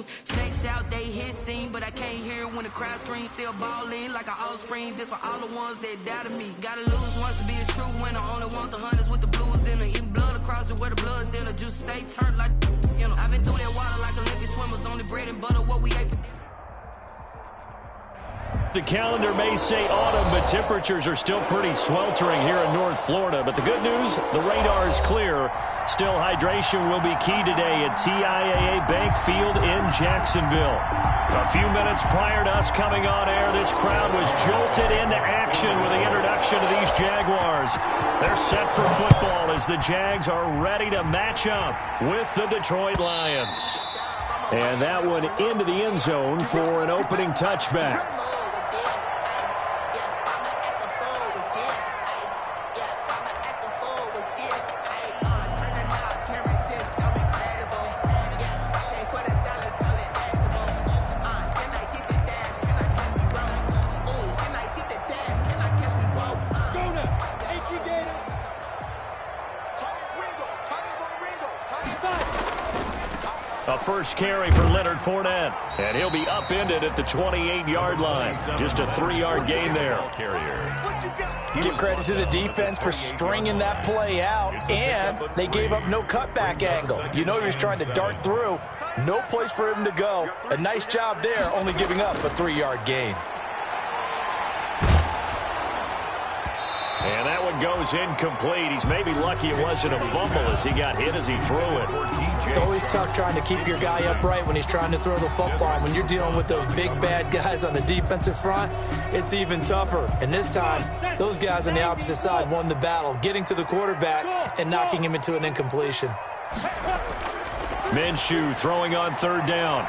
mean. Snakes out, they hissing, but I can't hear when the crowd screams. Still ballin' like an offspring. This for all the ones that doubted me. Gotta lose once to be a true winner. Only want the hunters with the blues in it. Eating blood across it where the blood thinner. Juice stay turned like, you know. I've been through that water like Olympic swimmers. Only bread and butter, what we ate for. The calendar may say autumn, but temperatures are still pretty sweltering here in North Florida. But the good news, the radar is clear. Still, hydration will be key today at TIAA Bank Field in Jacksonville. A few minutes prior to us coming on air, this crowd was jolted into action with the introduction of these Jaguars. They're set for football as the Jags are ready to match up with the Detroit Lions. And that one into the end zone for an opening touchback. A first carry for Leonard Fournette, and he'll be upended at the 28-yard line. Just a 3-yard gain there. Give credit to the defense for stringing that play out, and they gave up no cutback angle. You know he was trying to dart through. No place for him to go. A nice job there, only giving up a 3-yard gain. And that one goes incomplete. He's maybe lucky it wasn't a fumble as he got hit as he threw it. It's always tough trying to keep your guy upright when he's trying to throw the football. When you're dealing with those big, bad guys on the defensive front, it's even tougher. And this time, those guys on the opposite side won the battle, getting to the quarterback and knocking him into an incompletion. Minshew throwing on third down.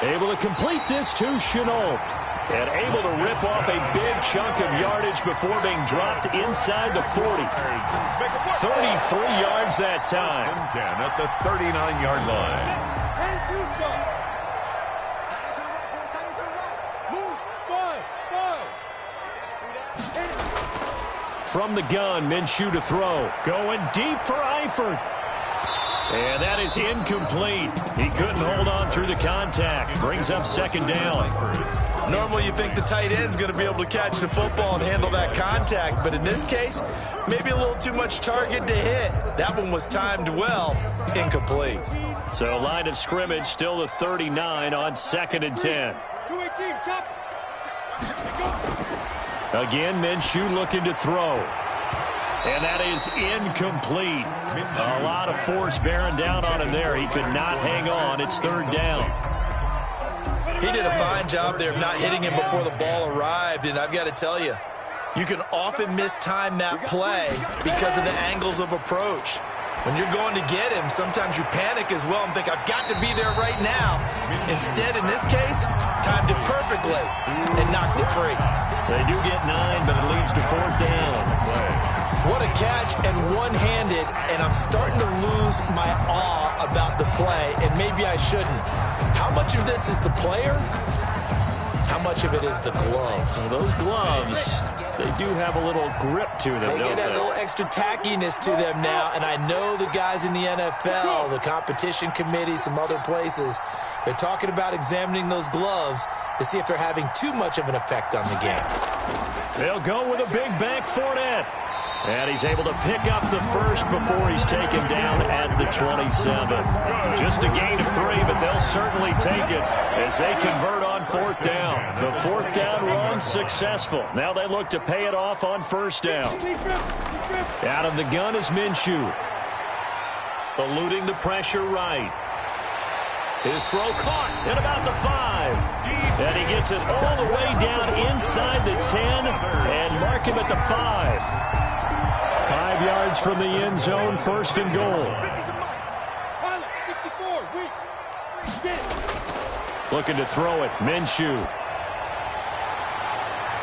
Able to complete this to Shenault. And able to rip off a big chunk of yardage before being dropped inside the 40. 33 yards that time. 10 at the 39-yard line. From the gun, Minshew to throw. Going deep for Eifert. And that is incomplete. He couldn't hold on through the contact. Brings up second down. Normally you think the tight end's going to be able to catch the football and handle that contact, but in this case, maybe a little too much target to hit. That one was timed well, incomplete. So line of scrimmage still the 39 on 2nd and 10. Again, Minshew looking to throw. And that is incomplete. A lot of force bearing down on him there. He could not hang on. It's third down. He did a fine job there of not hitting him before the ball arrived, and I've got to tell you, you can often mistime that play because of the angles of approach. When you're going to get him, sometimes you panic as well and think, I've got to be there right now. Instead, in this case, timed it perfectly and knocked it free. They do get 9, but it leads to fourth down. What a catch and one-handed, and I'm starting to lose my awe about the play, and maybe I shouldn't. How much of this is the player? How much of it is the glove? Well, those gloves, they do have a little grip to them, They don't get a little extra tackiness to them now, and I know the guys in the NFL, the competition committee, some other places, they're talking about examining those gloves to see if they're having too much of an effect on the game. They'll go with a big bank Fournette. And he's able to pick up the first before he's taken down at the 27. Just a gain of 3, but they'll certainly take it as they convert on fourth down. The fourth down run successful. Now they look to pay it off on first down. Out of the gun is Minshew. Eluding the pressure right. His throw caught at about the 5. And he gets it all the way down inside the 10 and mark him at the 5. 5 yards from the end zone, first and goal. Looking to throw it, Minshew.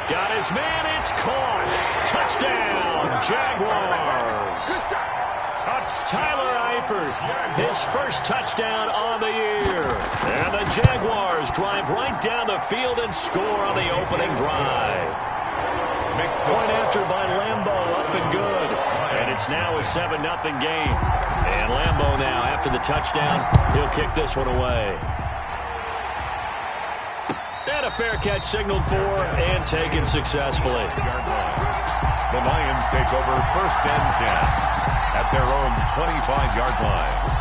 Got his man, it's caught. Touchdown, Jaguars. Tyler Eifert, his first touchdown on the year. And the Jaguars drive right down the field and score on the opening drive. Point after by Lambeau, up and good. And it's now a 7-0 game. And Lambeau now, after the touchdown, he'll kick this one away. And a fair catch signaled for and taken successfully. The Lions take over 1st and 10 at their own 25-yard line.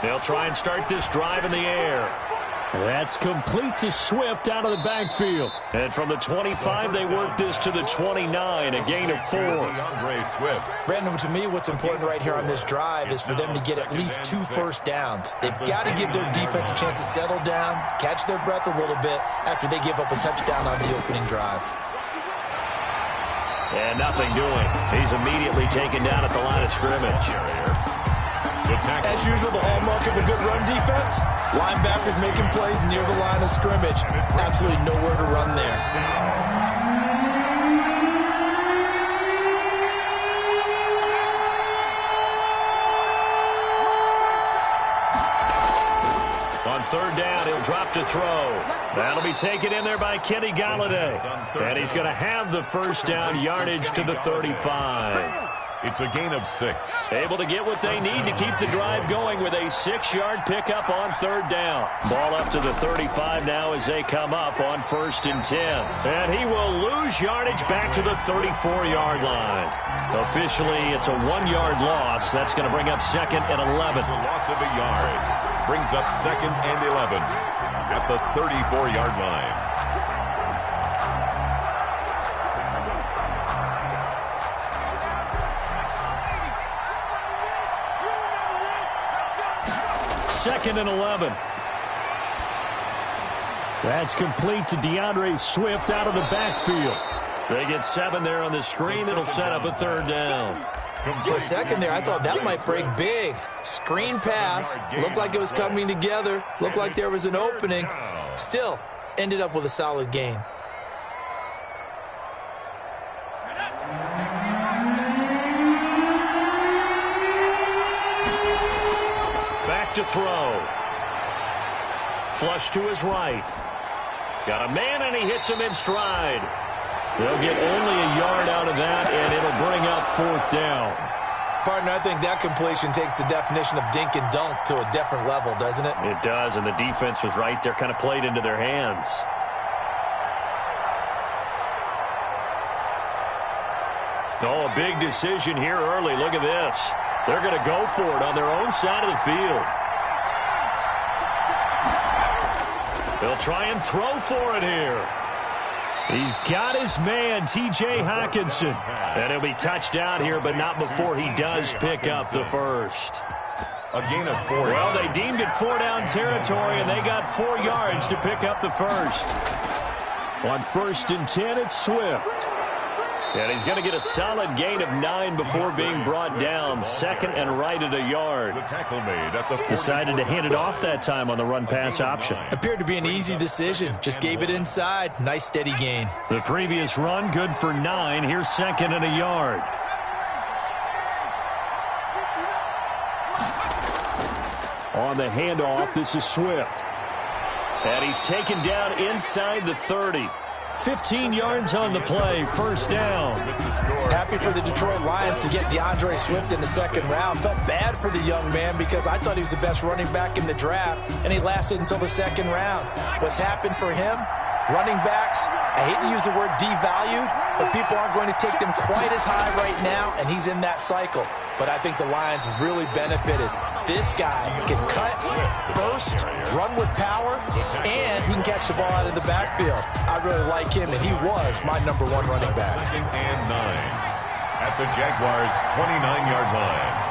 They'll try and start this drive in the air. That's complete to Swift out of the backfield. And from the 25, they work this to the 29, a gain of 4. Brandon, to me, what's important right here on this drive is for them to get at least 2 first downs. They've got to give their defense a chance to settle down, catch their breath a little bit after they give up a touchdown on the opening drive. And nothing doing. He's immediately taken down at the line of scrimmage. As usual, the hallmark of a good run defense, linebackers making plays near the line of scrimmage. Absolutely nowhere to run there. On 3rd down, he'll drop to throw. That'll be taken in there by Kenny Galladay. And he's going to have the first down, yardage to the 35. It's a gain of 6. Able to get what they need to keep the drive going with a 6-yard pickup on 3rd down. Ball up to the 35 now as they come up on 1st and 10. And he will lose yardage back to the 34-yard line. Officially, it's a 1-yard loss. That's going to bring up 2nd and 11. It's a loss of a yard. Brings up 2nd and 11 at the 34-yard line. Second and 11. That's complete to DeAndre Swift out of the backfield. They get 7 there on the screen. It'll set up a 3rd down. For a second there, I thought that might break big. Screen pass. Looked like it was coming together. Looked like there was an opening. Still, ended up with a solid gain. To throw. Flush to his right. Got a man, and he hits him in stride. They'll get only a yard out of that, and it'll bring up 4th down. Partner, I think that completion takes the definition of dink and dunk to a different level, doesn't it? It does, and the defense was right there, kind of played into their hands. Oh, a big decision here early. Look at this. They're going to go for it on their own side of the field. They'll try and throw for it here. He's got his man, T.J. Hockenson. And he'll be touched out here, but not before he does pick up the first. A gain of 4. Well, they deemed it 4-down territory, and they got 4 yards to pick up the first. On 1st and 10, it's Swift. And he's going to get a solid gain of 9 before being brought down. 2nd and right at a yard. The tackle made at the Decided to hand it off that time on the run-pass option. Appeared to be an easy decision. Just gave it inside. Nice, steady gain. The previous run, good for 9. Here's 2nd and a yard. On the handoff, this is Swift. And he's taken down inside the 30. 15 yards on the play, 1st down. Happy for the Detroit Lions to get DeAndre Swift in the 2nd round. Felt bad for the young man because I thought he was the best running back in the draft, and he lasted until the 2nd round. What's happened for him? Running backs, I hate to use the word devalued, but people aren't going to take them quite as high right now, and he's in that cycle. But I think the Lions really benefited. This guy can cut, burst, run with power, and he can catch the ball out of the backfield. I really like him, and he was my #1 running back. 2nd and 9 at the Jaguars' 29-yard line.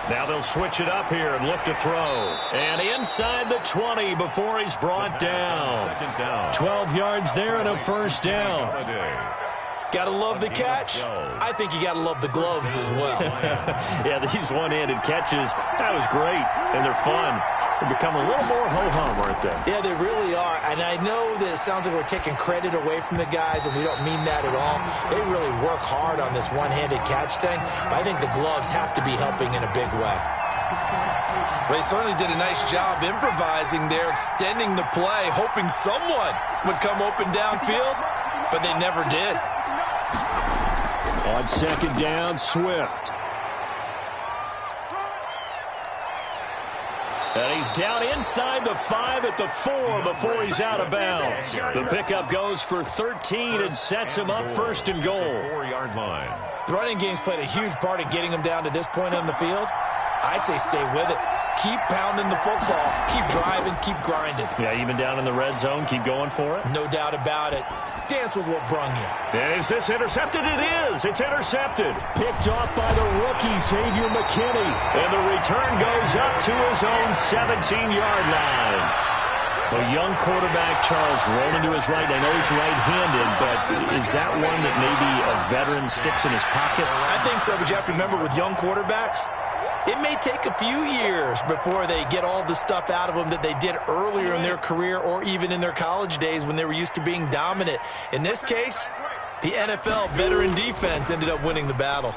Now they'll switch it up here and look to throw. And inside the 20 before he's brought down. 2nd down. 12 yards there and a 1st down. Gotta love the catch. I think you gotta love the gloves as well. Yeah, these one-handed catches, that was great, and they're fun. They've become a little more ho-hum, aren't they? Yeah, they really are. And I know that it sounds like we're taking credit away from the guys, and we don't mean that at all. They really work hard on this one-handed catch thing, but I think the gloves have to be helping in a big way. Well, they certainly did a nice job improvising there, extending the play, hoping someone would come open downfield, but they never did. On second down, Swift. And he's down inside the 5 at the 4 before he's out of bounds. The pickup goes for 13 and sets him up first and goal. 4-yard line. The running game's played a huge part in getting them down to this point on the field. I say stay with it. Keep pounding the football. Keep driving. Keep grinding. Yeah, even down in the red zone, keep going for it. No doubt about it. Dance with what brung you. And is this intercepted? It is. It's intercepted. Picked off by the rookie, Xavier McKinney. And the return goes up to his own 17-yard line. A young quarterback, Charles, rolling to his right. I know he's right-handed, but is that one that maybe a veteran sticks in his pocket? I think so, but you have to remember with young quarterbacks, it may take a few years before they get all the stuff out of them that they did earlier in their career or even in their college days when they were used to being dominant. In this case, the NFL veteran defense ended up winning the battle.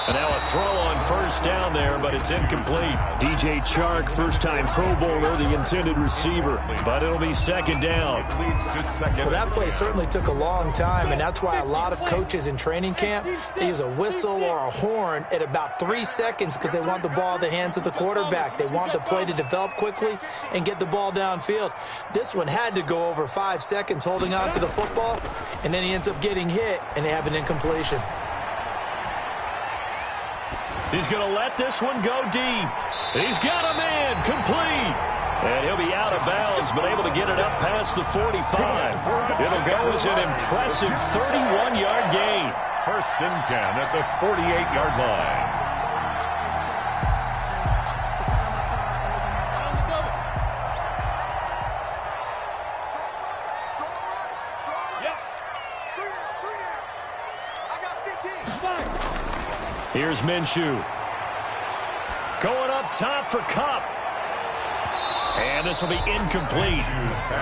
And now a throw on first down there, but it's incomplete. DJ Chark, first-time Pro Bowler, the intended receiver. But it'll be second down. Well, that play certainly took a long time, and that's why a lot of coaches in training camp, they use a whistle or a horn at about 3 seconds because they want the ball in the hands of the quarterback. They want the play to develop quickly and get the ball downfield. This one had to go over 5 seconds holding on to the football, and then he ends up getting hit, and they have an incompletion. He's going to let this one go deep. He's got him in, complete. And he'll be out of bounds, but able to get it up past the 45. It'll go as an impressive 31-yard gain. First and 10 at the 48-yard line. Here's Minshew. Going up top for Kupp. And this will be incomplete.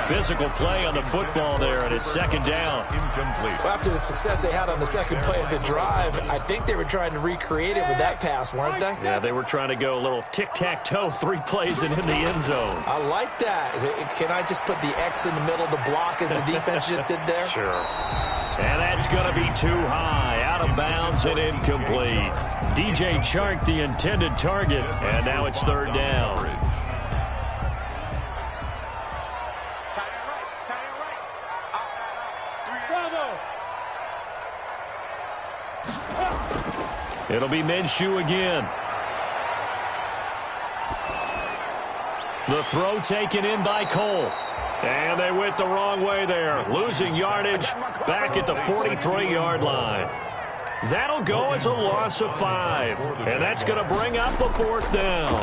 Physical play on the football there, and it's second down. Incomplete. Well, after the success they had on the second play of the drive, I think they were trying to recreate it with that pass, weren't they? Yeah, they were trying to go a little tic-tac-toe, 3 plays and in the end zone. I like that. Can I just put the X in the middle of the block as the defense just did there? Sure. And that's going to be too high, out of bounds and incomplete. DJ Chark, the intended target, and now it's third down. It'll be Minshew again. The throw taken in by Cole. And they went the wrong way there, losing yardage back at the 43-yard line. That'll go as a loss of 5, and that's going to bring up a fourth down.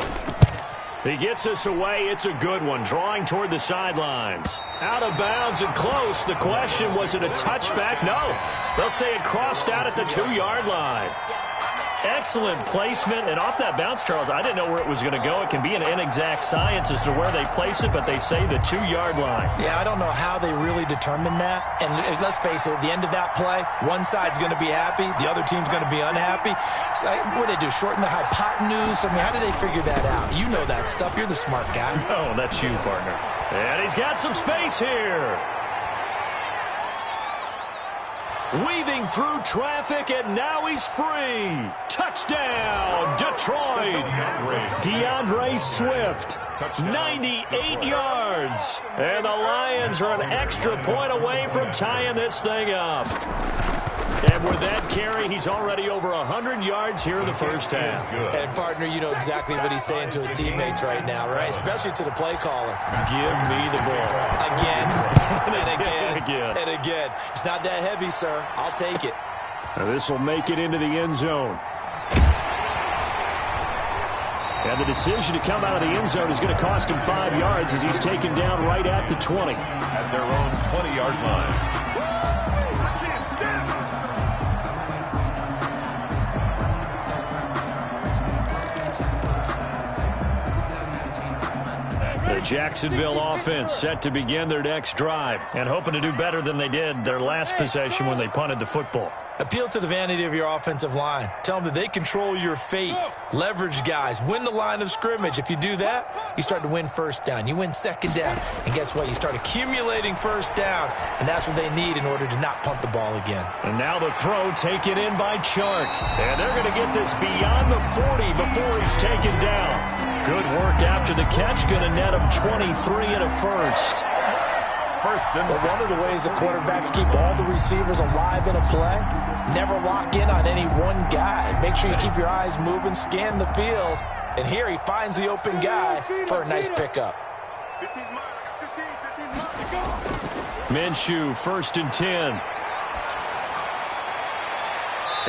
He gets us away. It's a good one, drawing toward the sidelines. Out of bounds and close. The question, was it a touchback? No. They'll say it crossed out at the 2-yard line. Excellent placement, and off that bounce, Charles, I didn't know where it was going to go. It can be an inexact science as to where they place it, but they say the 2-yard line. Yeah, I don't know how they really determined that. And let's face it, at the end of that play, one side's going to be happy, the other team's going to be unhappy. So what do they do, shorten the hypotenuse? I mean, how do they figure that out? You know that stuff. You're the smart guy. Oh, that's you, partner. And he's got some space here. Weaving through traffic, and now he's free. Touchdown, Detroit. DeAndre Swift. 98 yards. And the Lions are an extra point away from tying this thing up. And with that carry, he's already over 100 yards here in the first half. And, partner, you know exactly what he's saying to his teammates right now, right? Especially to the play caller. Give me the ball. Again, and again, and again. It's not that heavy, sir. I'll take it. This will make it into the end zone. And the decision to come out of the end zone is going to cost him 5 yards as he's taken down right at the 20. At their own 20-yard line. The Jacksonville offense set to begin their next drive and hoping to do better than they did their last possession when they punted the football. Appeal to the vanity of your offensive line. Tell them that they control your fate. Leverage guys. Win the line of scrimmage. If you do that, you start to win first down. You win second down. And guess what? You start accumulating first downs. And that's what they need in order to not punt the ball again. And now the throw taken in by Chark. And they're going to get this beyond the 40 before he's taken down. Good work after the catch. Going to net him 23 and a first. But one of the ways the quarterbacks keep all the receivers alive in a play, never lock in on any one guy. Make sure you keep your eyes moving, scan the field, and here he finds the open guy for a nice pickup. Minshew, 1st and 10.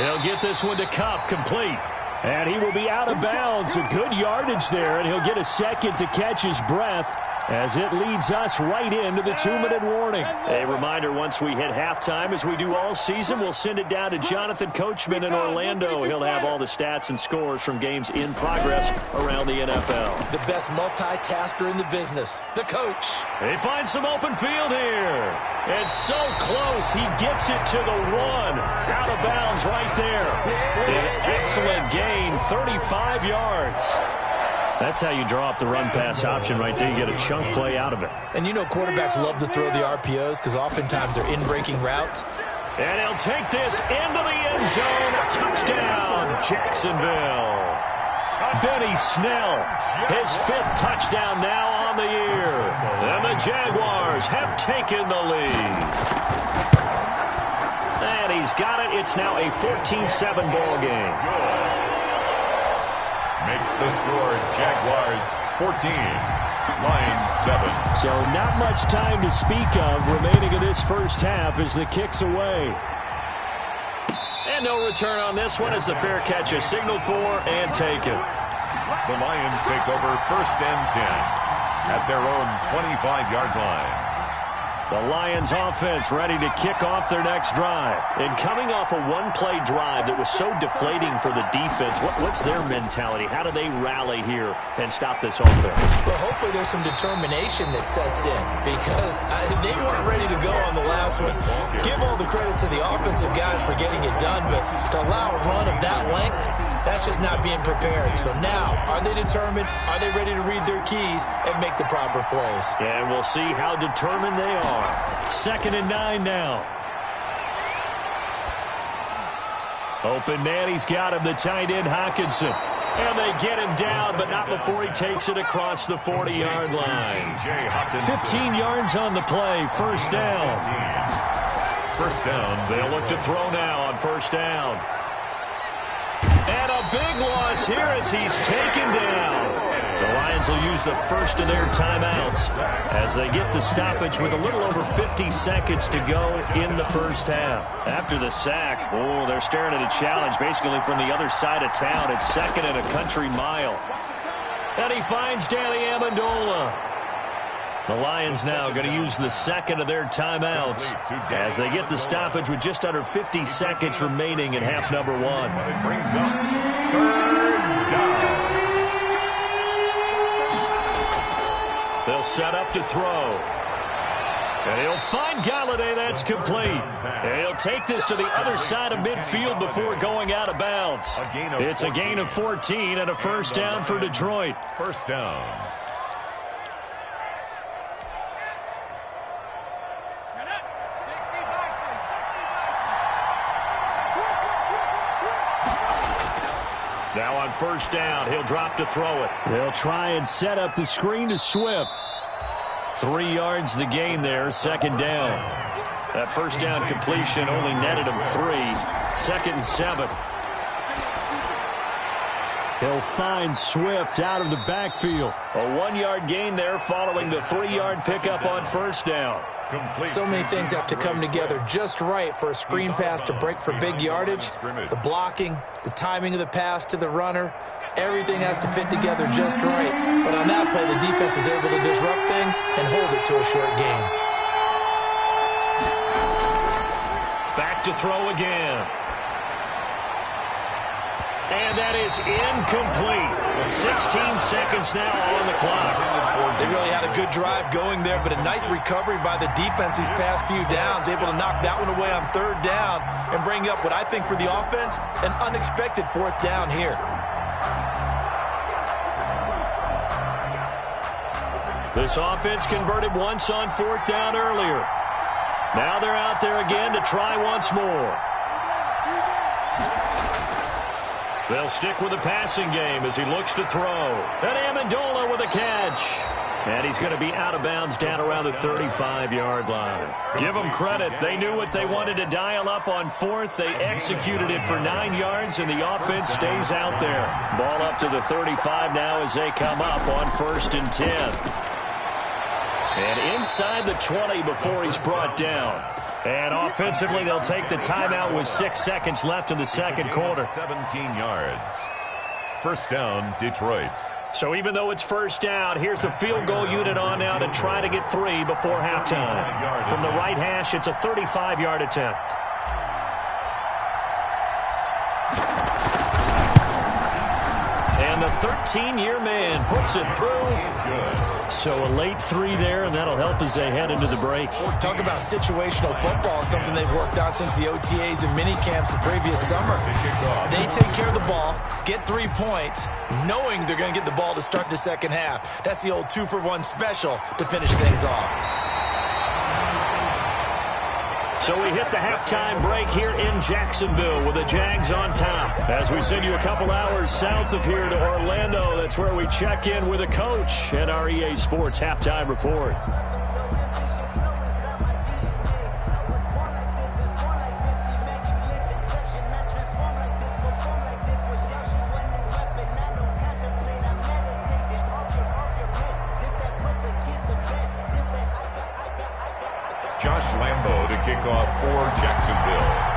He'll get this one to Kupp, complete. And he will be out of bounds. A good yardage there, and he'll get a second to catch his breath as it leads us right into the 2-minute warning. A reminder, once we hit halftime, as we do all season, we'll send it down to Jonathan Coachman in Orlando. He'll have all the stats and scores from games in progress around the NFL. The best multitasker in the business, the coach. He finds some open field here. It's so close, he gets it to the 1. Out of bounds right there. An excellent gain, 35 yards. That's how you draw up the run-pass option right there. You get a chunk play out of it. And you know quarterbacks love to throw the RPOs because oftentimes they're in-breaking routes. And he'll take this into the end zone. Touchdown, Jacksonville. Benny Snell, his 5th touchdown now on the year. And the Jaguars have taken the lead. And he's got it. It's now a 14-7 ball game. Makes the score Jaguars 14, Lions 7. So not much time to speak of remaining in this first half as the kick's away. And no return on this one as the fair catch is signaled for and taken. The Lions take over 1st and 10 at their own 25-yard line. The Lions offense ready to kick off their next drive. And coming off a one-play drive that was so deflating for the defense, what's their mentality? How do they rally here and stop this offense? Well, hopefully there's some determination that sets in because they weren't ready to go on the last one. Give all the credit to the offensive guys for getting it done, but to allow a run of that length, that's just not being prepared. So now, are they determined? Are they ready to read their keys and make the proper plays? And we'll see how determined they are. 2nd and 9 now. Open man, he's got him, the tight end Hockenson. And they get him down, but not before he takes it across the 40-yard line. 15 yards on the play, 1st down. First down. They'll look to throw now on 1st down. And a big loss here as he's taken down. The Lions will use the first of their timeouts as they get the stoppage with a little over 50 seconds to go in the first half. After the sack, they're staring at a challenge basically from the other side of town. It's 2nd and a country mile. And he finds Danny Amendola. The Lions now going to use the 2nd of their timeouts as they get the stoppage with just under 50 seconds remaining in half number 1. It brings up 3rd down. They'll set up to throw. And he'll find Galladay. That's complete. And he'll take this to the other side of midfield before going out of bounds. It's a gain of 14 and a 1st down for Detroit. 1st down. Now on 1st down, he'll drop to throw it. They'll try and set up the screen to Swift. 3 yards the gain there, 2nd down. That 1st down completion only netted him 3. 2nd and 7. He'll find Swift out of the backfield. A 1-yard gain there following the 3-yard pickup on 1st down. So many things have to come together just right for a screen pass to break for big yardage. The blocking, the timing of the pass to the runner, everything has to fit together just right. But on that play, the defense was able to disrupt things and hold it to a short gain. Back to throw again. And that is incomplete. 16 seconds now on the clock. They really had a good drive going there, but a nice recovery by the defense these past few downs, able to knock that one away on third down and bring up what I think for the offense, an unexpected fourth down here. This offense converted once on fourth down earlier. Now they're out there again to try once more. They'll stick with the passing game as he looks to throw. And Amendola with a catch. And he's going to be out of bounds down around the 35-yard line. Give them credit. They knew what they wanted to dial up on fourth. They executed it for 9 yards, and the offense stays out there. Ball up to the 35 now as they come up on 1st and 10. And inside the 20 before he's brought down. And offensively, they'll take the timeout with 6 seconds left in the second quarter. 17 yards. First down, Detroit. So even though it's first down, here's the field goal unit on now to try to get 3 before halftime. From the right hash, it's a 35-yard attempt. And the 13-year man puts it through. He's good. So a late 3 there, and that'll help as they head into the break. Talk about situational football. It's something they've worked on since the OTAs and mini camps the previous summer. They take care of the ball, get 3 points, knowing they're going to get the ball to start the second half. That's the old 2-for-1 special to finish things off. So we hit the halftime break here in Jacksonville with the Jags on top. As we send you a couple hours south of here to Orlando, that's where we check in with a coach and our EA Sports halftime report. Josh Lambo to kick off for Jacksonville.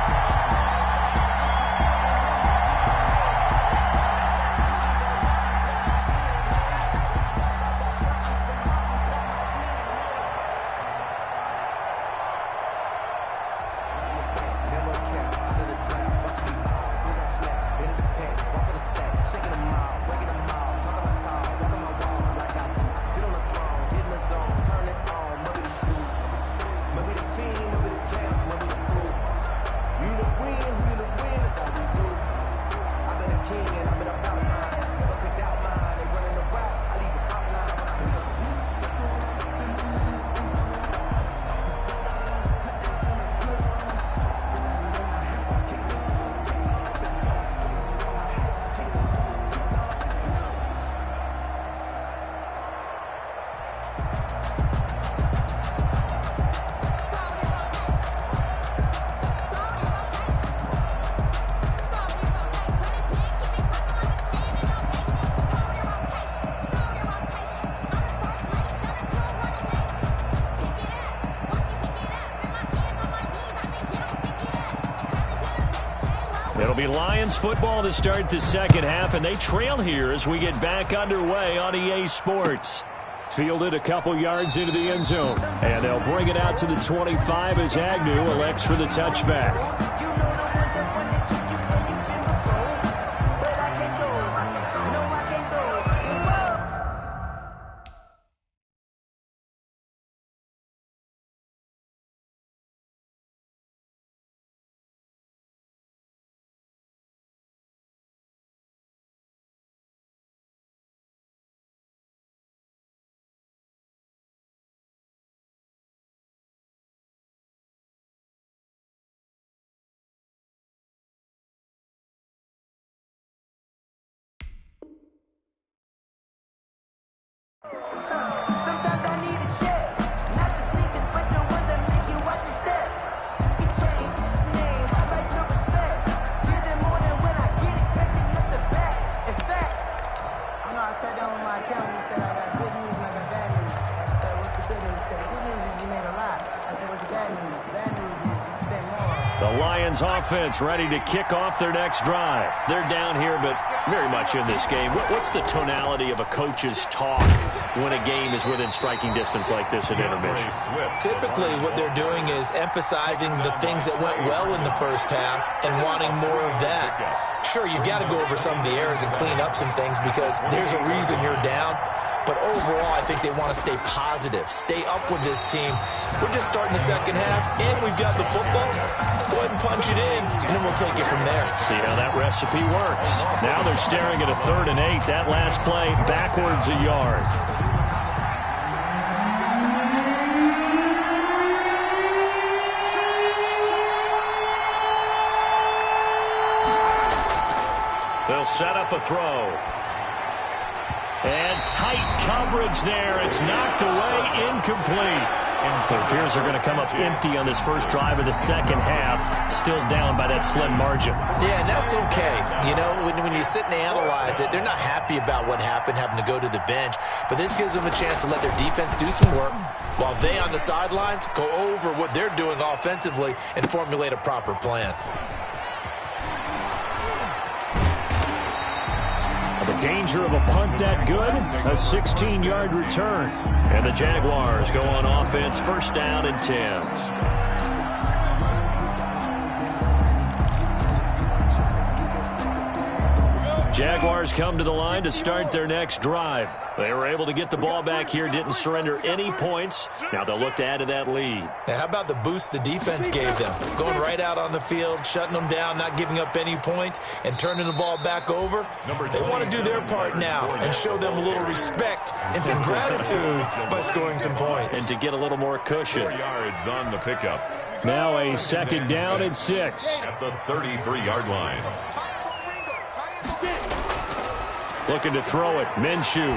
It'll be Lions football to start the second half, and they trail here as we get back underway on EA Sports. Fielded a couple yards into the end zone, and they'll bring it out to the 25 as Agnew elects for the touchback. Sometimes I need a check, not the sneakers, but the ones that make you watch your step. He changed his name, I like your respect. Give them more than when I get expecting nothing back. In fact, I sat down with my accountant and said I got good news and I got bad news. I said, what's the good news? He said, the good news is you made a lot. I said, what's the bad news? The bad news is you spent more. The Lions offense ready to kick off their next drive. They're down here, but very much in this game. What's the tonality of a coach's talk when a game is within striking distance like this at intermission? Typically, what they're doing is emphasizing the things that went well in the first half and wanting more of that. Sure, you've got to go over some of the errors and clean up some things because there's a reason you're down. But overall, I think they want to stay positive, stay up with this team. We're just starting the second half, and we've got the football. Let's go ahead and punch it in, and then we'll take it from there. See how that recipe works. Now they're staring at a 3rd and 8. That last play, backwards a yard. They'll set up a throw. And tight coverage there. It's knocked away, incomplete. And it appears they're going to come up empty on this first drive of the second half. Still down by that slim margin. Yeah, and that's okay. You know, when you sit and analyze it, they're not happy about what happened, having to go to the bench. But this gives them a chance to let their defense do some work while they on the sidelines go over what they're doing offensively and formulate a proper plan. The danger of a punt that good, a 16-yard return. And the Jaguars go on offense, 1st down and 10. Jaguars come to the line to start their next drive. They were able to get the ball back here, didn't surrender any points. Now they'll look to add to that lead. Now, how about the boost the defense gave them? Going right out on the field, shutting them down, not giving up any points, and turning the ball back over. They want to do their part now and show them a little respect and some gratitude by scoring some points. And to get a little more cushion. 4 yards on the pickup. Now a 2nd down and 6. At the 33-yard line. Looking to throw it. Minshew.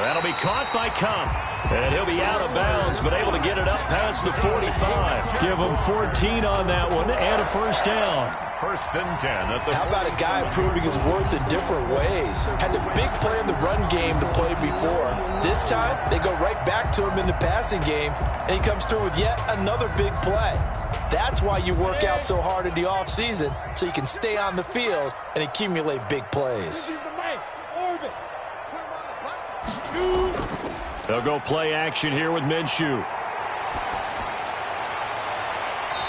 That'll be caught by Cup. And he'll be out of bounds, but able to get it up past the 45. Give him 14 on that one and a 1st down. 1st and 10 at the. How about a guy proving his worth in different ways? Had the big play in the run game to play before. This time, they go right back to him in the passing game, and he comes through with yet another big play. That's why you work out so hard in the offseason, so you can stay on the field and accumulate big plays. They'll go play action here with Minshew.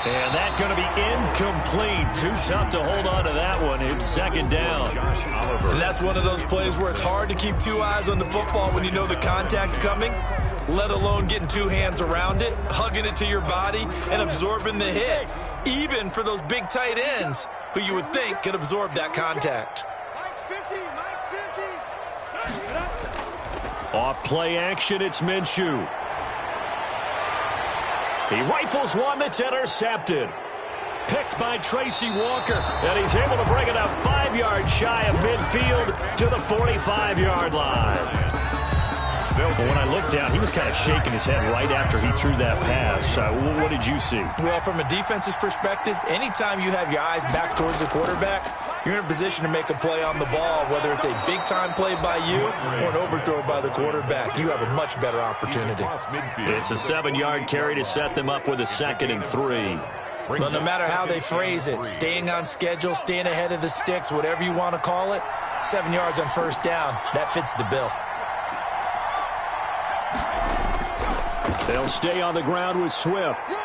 And that's going to be incomplete. Too tough to hold on to that one. It's 2nd down. And that's one of those plays where it's hard to keep 2 eyes on the football when you know the contact's coming, let alone getting 2 hands around it, hugging it to your body, and absorbing the hit. Even for those big tight ends who you would think could absorb that contact. Off play action, it's Minshew. He rifles one that's intercepted. Picked by Tracy Walker. And he's able to bring it up 5 yards shy of midfield to the 45-yard line. But when I looked down, he was kind of shaking his head right after he threw that pass. What did you see? Well, from a defense's perspective, anytime you have your eyes back towards the quarterback, you're in a position to make a play on the ball, whether it's a big-time play by you or an overthrow by the quarterback. You have a much better opportunity. It's a 7-yard carry to set them up with a 2nd and 3. Well, no matter how they phrase it, staying on schedule, staying ahead of the sticks, whatever you want to call it, 7 yards on 1st down, that fits the bill. They'll stay on the ground with Swift.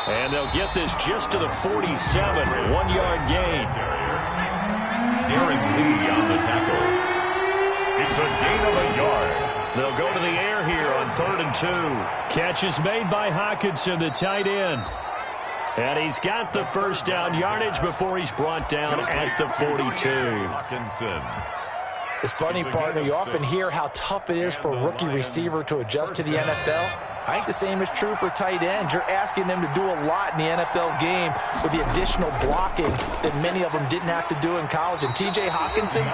And they'll get this just to the 47, 1-yard gain. Darren Lee on the tackle. It's a gain of a yard. They'll go to the air here on 3rd and 2. Catch is made by Hockenson, the tight end. And he's got the 1st down yardage before he's brought down at the 42. Hockenson. It's funny, partner, you often hear how tough it is for a rookie receiver to adjust to the NFL. I think the same is true for tight ends. You're asking them to do a lot in the NFL game with the additional blocking that many of them didn't have to do in college. And T.J. Hockenson,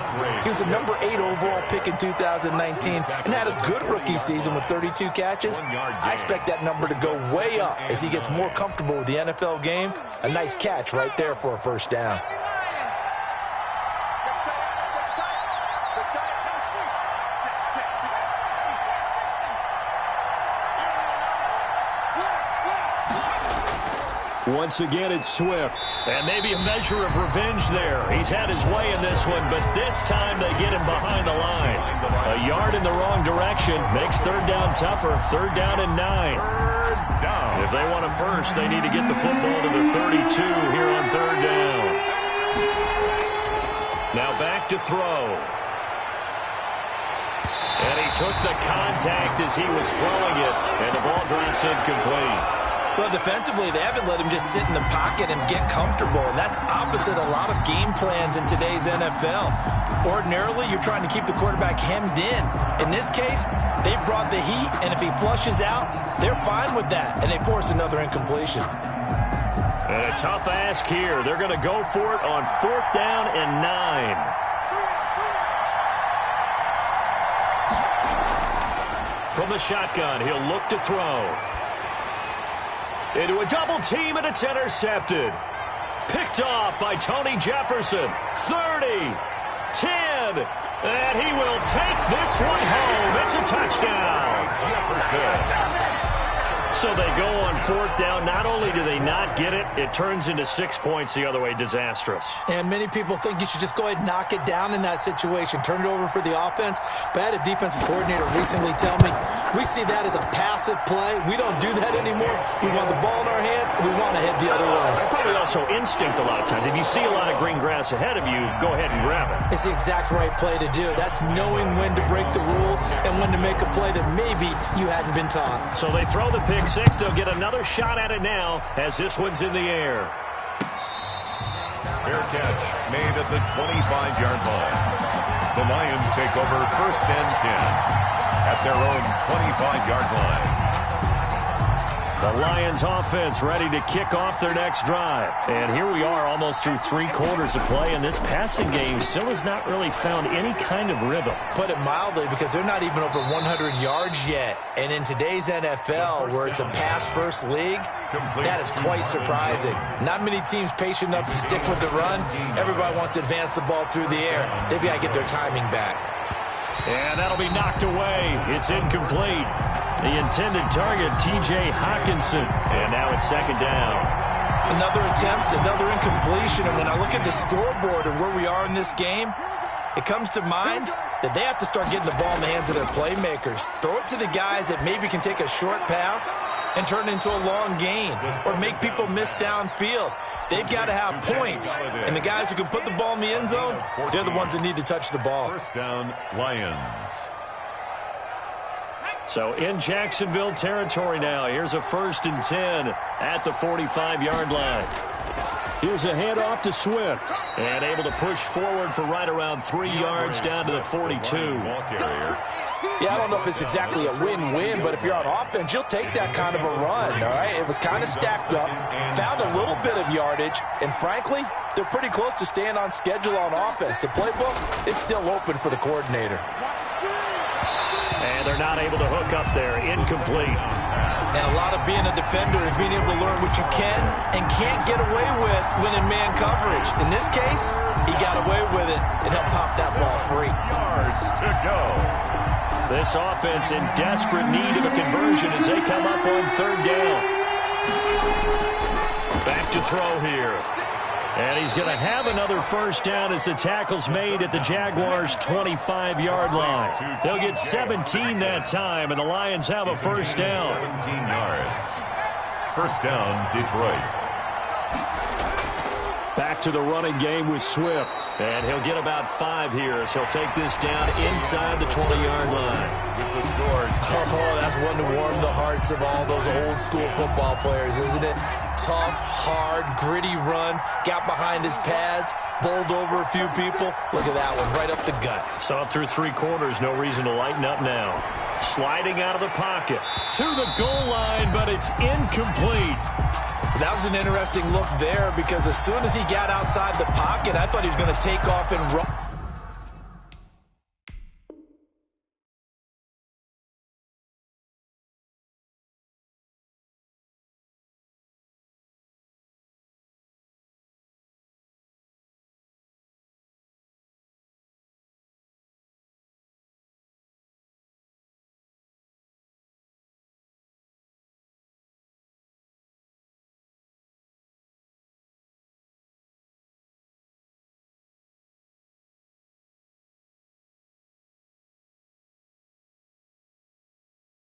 he was a number 8 overall pick in 2019 and had a good rookie season with 32 catches. I expect that number to go way up as he gets more comfortable with the NFL game. A nice catch right there for a 1st down. Once again, it's Swift. And maybe a measure of revenge there. He's had his way in this one, but this time they get him behind the line. A yard in the wrong direction makes third down tougher. Third down and 9. If they want a first, they need to get the football to the 32 here on third down. Now back to throw. And he took the contact as he was throwing it, and the ball drops incomplete. Well, defensively, they haven't let him just sit in the pocket and get comfortable, and that's opposite a lot of game plans in today's NFL. Ordinarily, you're trying to keep the quarterback hemmed in. In this case, they brought the heat, and if he flushes out, they're fine with that, and they force another incompletion. And a tough ask here. They're going to go for it on fourth down and 9. From the shotgun, he'll look to throw. Into a double team, and it's intercepted. Picked off by Tony Jefferson. 30, 10, and he will take this one home. It's a touchdown. Jefferson. So they go on fourth down. Not only do they not get it, it turns into 6 points the other way. Disastrous. And many people think you should just go ahead and knock it down in that situation. Turn it over for the offense. But I had a defensive coordinator recently tell me, we see that as a passive play. We don't do that anymore. We want the ball in our hands, and we want to head the other way. It's probably also instinct a lot of times. If you see a lot of green grass ahead of you, go ahead and grab it. It's the exact right play to do. That's knowing when to break the rules and when to make a play that maybe you hadn't been taught. So they throw the pick six. They'll get another shot at it now as this one's in the air. Fair catch made at the 25-yard line. The Lions take over first and 10 at their own 25-yard line. The Lions offense ready to kick off their next drive. And here we are almost through 3 quarters of play, and this passing game still has not really found any kind of rhythm. Put it mildly, because they're not even over 100 yards yet. And in today's NFL, where it's a pass-first league, that is quite surprising. Not many teams patient enough to stick with the run. Everybody wants to advance the ball through the air. They've got to get their timing back. And that'll be knocked away. It's incomplete. The intended target, T.J. Hawkinson. And now it's second down. Another attempt, another incompletion. And when I look at the scoreboard and where we are in this game, it comes to mind that they have to start getting the ball in the hands of their playmakers. Throw it to the guys that maybe can take a short pass and turn it into a long gain or make people miss downfield. They've got to have points. And the guys who can put the ball in the end zone, they're the ones that need to touch the ball. First down, Lions. So in Jacksonville territory now. Here's a first and 10 at the 45-yard line. Here's a handoff to Swift. And able to push forward for right around 3 yards down to the 42. Yeah, I don't know if it's exactly a win-win, but if you're on offense, you'll take that kind of a run, all right? It was kind of stacked up, found a little bit of yardage, and frankly, they're pretty close to staying on schedule on offense. The playbook is still open for the coordinator. And they're not able to hook up there. Incomplete. And a lot of being a defender is being able to learn what you can and can't get away with when in man coverage. In this case, he got away with it and helped pop that ball free. Yards to go. This offense in desperate need of a conversion as they come up on third down. Back to throw here. And he's going to have another first down as the tackle's made at the Jaguars' 25-yard line. They'll get 17 that time, and the Lions have a first down. 17 yards. First down, Detroit. Back to the running game with Swift. And he'll get about 5 here as he'll take this down inside the 20-yard line. With the score. Oh, that's one to warm the hearts of all those old-school football players, isn't it? Tough, hard, gritty run. Got behind his pads, bowled over a few people. Look at that one, right up the gut. Saw through 3 quarters, no reason to lighten up now. Sliding out of the pocket to the goal line, but it's incomplete. That was an interesting look there because as soon as he got outside the pocket, I thought he was going to take off and run.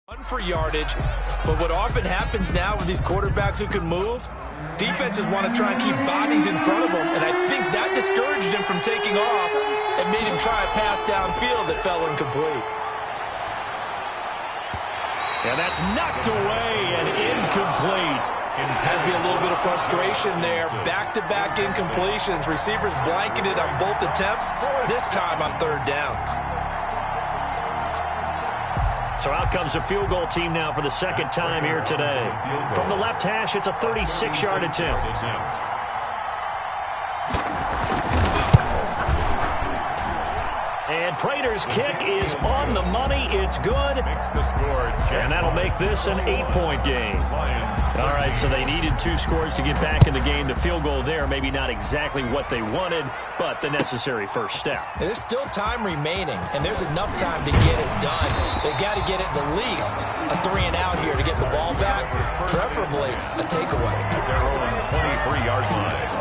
For yardage, but what often happens now with these quarterbacks who can move, defenses want to try and keep bodies in front of them, and I think that discouraged him from taking off and made him try a pass downfield that fell incomplete. And that's knocked away and incomplete. Has to be a little bit of frustration there. Back-to-back incompletions. Receivers blanketed on both attempts, this time on third down. So out comes a field goal team now for the second time here today. From the left hash, it's a 36-yard attempt. And Prater's kick is on the money. It's good. And that'll make this an 8-point game. All right, so they needed 2 scores to get back in the game. The field goal there, maybe not exactly what they wanted, but the necessary first step. There's still time remaining, and there's enough time to get it done. They got to get at the least a 3-and-out here to get the ball back, preferably a takeaway. Their own 23-yard line.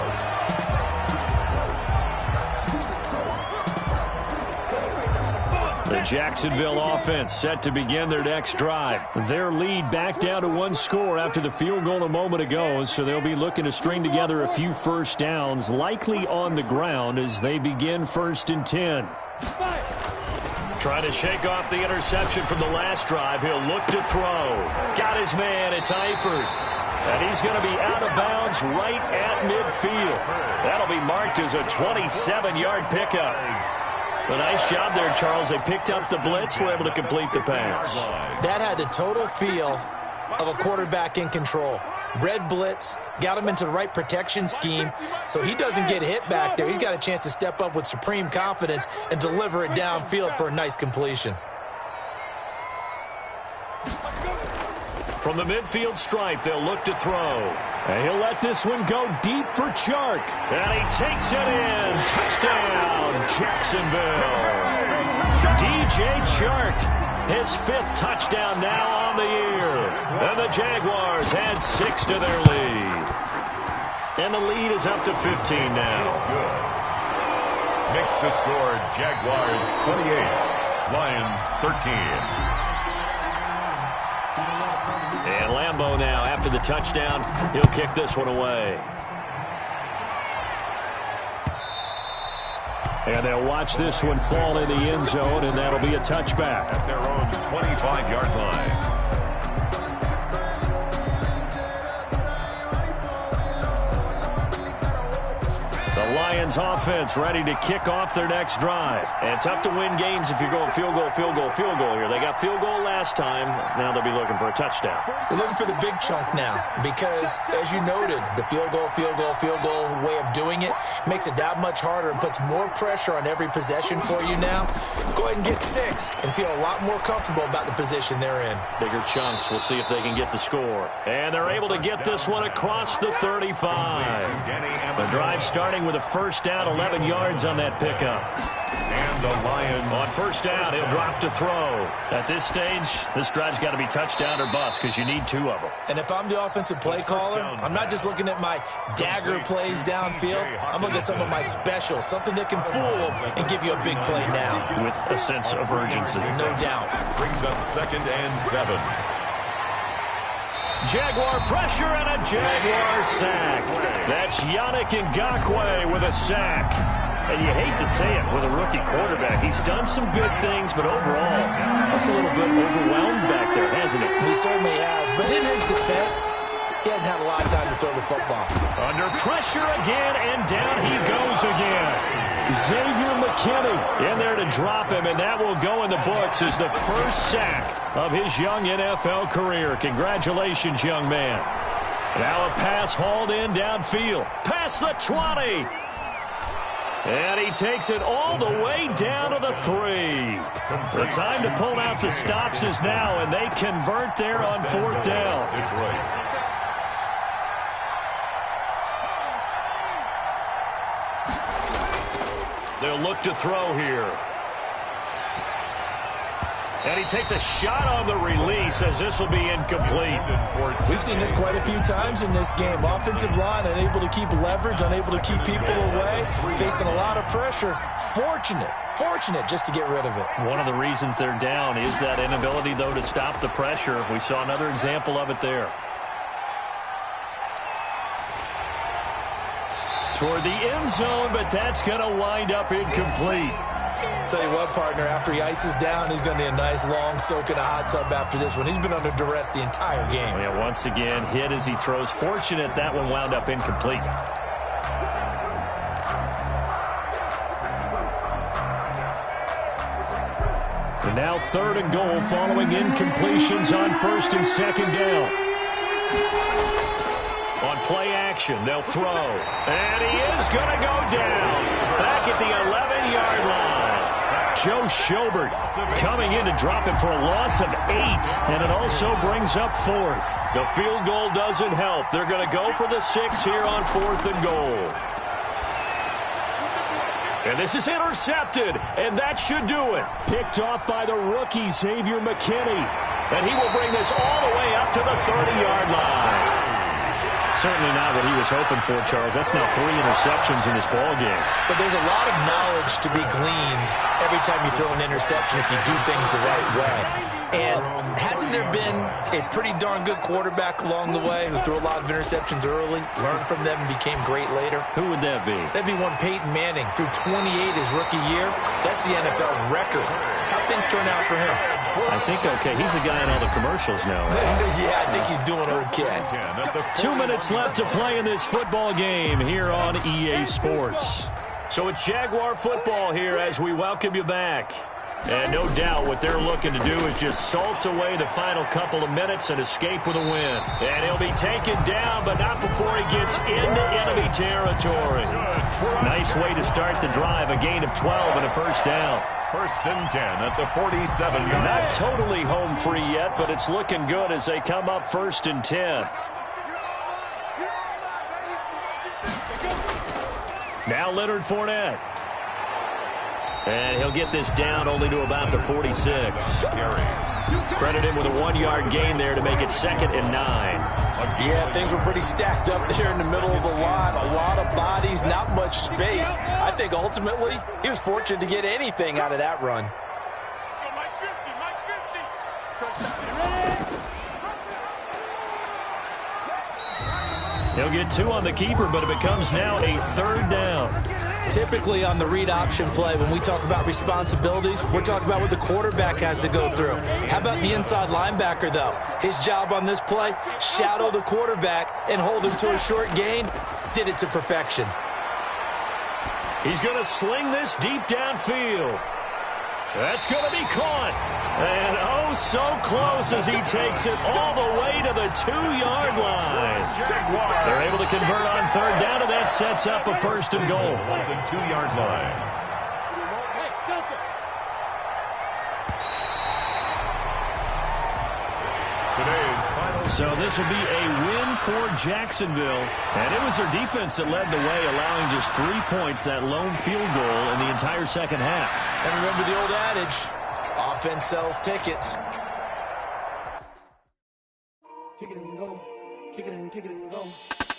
The Jacksonville offense set to begin their next drive. Their lead back down to 1 score after the field goal a moment ago, so they'll be looking to string together a few first downs, likely on the ground as they begin 1st and 10. Trying to shake off the interception from the last drive. He'll look to throw. Got his man. It's Eifert. And he's going to be out of bounds right at midfield. That'll be marked as a 27-yard pickup. A nice job there, Charles. They picked up the blitz, were able to complete the pass. That had the total feel of a quarterback in control. Red blitz, got him into the right protection scheme, so he doesn't get hit back there. He's got a chance to step up with supreme confidence and deliver it downfield for a nice completion. From the midfield stripe, they'll look to throw. And he'll let this one go deep for Chark. And he takes it in. Touchdown, Jacksonville. DJ Chark, his 5th touchdown now on the year. And the Jaguars add 6 to their lead. And the lead is up to 15 now. Makes the score Jaguars 28, Lions 13. And Lambeau now, after the touchdown, he'll kick this one away. And they'll watch this one fall in the end zone, and that'll be a touchback. At their own 25-yard line. The Lions offense ready to kick off their next drive. And tough to win games if you're going field goal, field goal, field goal here. They got field goal last time. Now they'll be looking for a touchdown. They're looking for the big chunk now because, as you noted, the field goal way of doing it makes it that much harder and puts more pressure on every possession for you now. Go ahead and get 6 and feel a lot more comfortable about the position they're in. Bigger chunks. We'll see if they can get the score. And they're able to get this one across the 35. The drive starting with a first down, 11 yards on that pickup. And the Lions on first down, he'll drop to throw. At this stage, this drive's got to be touchdown or bust because you need 2 of them. And if I'm the offensive play caller, I'm not just looking at my dagger plays downfield. I'm looking at some of my specials, something that can fool them and give you a big play now. With a sense of urgency. No doubt. brings up 2nd and 7. Jaguar pressure and a Jaguar sack. That's Yannick Ngakoue with a sack. And you hate to say it with a rookie quarterback. He's done some good things, but overall, looked a little bit overwhelmed back there, hasn't he? He certainly has. But in his defense, he hasn't had a lot of time to throw the football. Under pressure again, and down he goes again. Xavier McKinney in there to drop him, and that will go in the books as the first sack of his young NFL career. Congratulations, young man. Now a pass hauled in downfield. Past the 20. And he takes it all the way down to the 3. The time to pull out the stops is now, and they convert there on 4th down. It's right. They'll look to throw here. And he takes a shot on the release as this will be incomplete. We've seen this quite a few times in this game. Offensive line unable to keep leverage, unable to keep people away, facing a lot of pressure. Fortunate just to get rid of it. One of the reasons they're down is that inability, though, to stop the pressure. We saw another example of it there. Toward the end zone, but that's going to wind up incomplete. Tell you what, partner, after he ices down, he's going to need a nice long soak in a hot tub after this one. He's been under duress the entire game. Yeah, once again, hit as he throws. Fortunate that one wound up incomplete. And now 3rd and goal following incompletions on 1st and 2nd down. On play action, they'll throw. And he is going to go down back at the 11-yard line. Joe Schobert coming in to drop him for a loss of 8, and it also brings up 4th. The field goal doesn't help. They're going to go for the 6 here on 4th and goal. And this is intercepted, and that should do it. Picked off by the rookie, Xavier McKinney. And he will bring this all the way up to the 30-yard line. Certainly not what he was hoping for, Charles. That's now 3 interceptions in this ball game. But there's a lot of knowledge to be gleaned every time you throw an interception if you do things the right way. And hasn't there been a pretty darn good quarterback along the way who threw a lot of interceptions early, learned from them, and became great later? Who would that be? That'd be one Peyton Manning. Threw 28 his rookie year. That's the NFL record. How things turn out for him? I think okay. He's the guy in all the commercials now, right? Yeah, I think he's doing okay. 2 minutes left to play in this football game here on EA Sports. So it's Jaguar football here as we welcome you back. And no doubt what they're looking to do is just salt away the final couple of minutes and escape with a win. And he'll be taken down, but not before he gets into enemy territory. Nice way to start the drive, a gain of 12 and a first down. 1st and 10 at the 47-yard line. Not totally home free yet, but it's looking good as they come up 1st and 10. Now Leonard Fournette. And he'll get this down only to about the 46. Credit him with a 1-yard gain there to make it 2nd and 9. Yeah, things were pretty stacked up there in the middle of the line. A lot of bodies, not much space. I think ultimately he was fortunate to get anything out of that run. He'll get 2 on the keeper, but it becomes now a 3rd down. Typically on the read option play, when we talk about responsibilities, we're talking about what the quarterback has to go through. How about the inside linebacker, though? His job on this play, shadow the quarterback and hold him to a short gain. Did it to perfection. He's going to sling this deep downfield. That's going to be caught. And oh, so close as he takes it all the way to the 2-yard line. They're able to convert on 3rd down, and that sets up a 1st and goal. The 2-yard line. So this will be a win for Jacksonville. And it was their defense that led the way, allowing just 3 points, that lone field goal in the entire second half. And remember the old adage, offense sells tickets. Kick it and go. Kick it and go.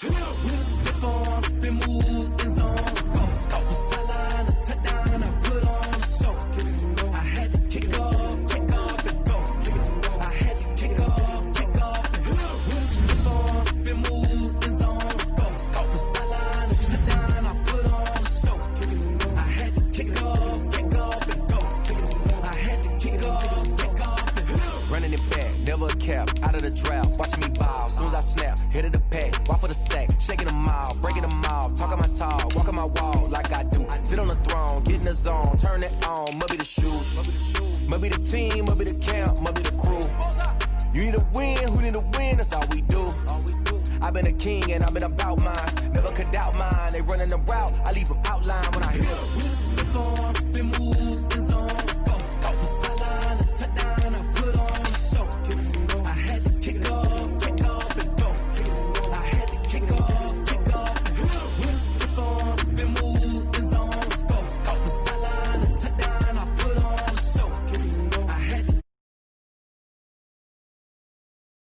We'll step on, spin, move, in zones, go. Off the sideline, a touchdown, I put on a show. Kick it and go. I had to kick off and go. Kick it and go. I had to kick off and go. We'll step on, spin, move, in zones, go. Off the sideline, a touchdown, I put on a show. Kick it and go. I had to kick off and go. Kick it and go. I had to kick off and go. Running it back, never a cap, out of the draft, watching me ball. Soon as I snap, hit of the pack, walk for the sack, shaking them out, breaking them out, talking my talk, walking my wall like I do. Sit on the throne, get in the zone, turn it on, must be the shoes, must be the team, must be the camp, must be the crew. You need a win, who need a win, that's all we do. I've been a king and I've been about mine.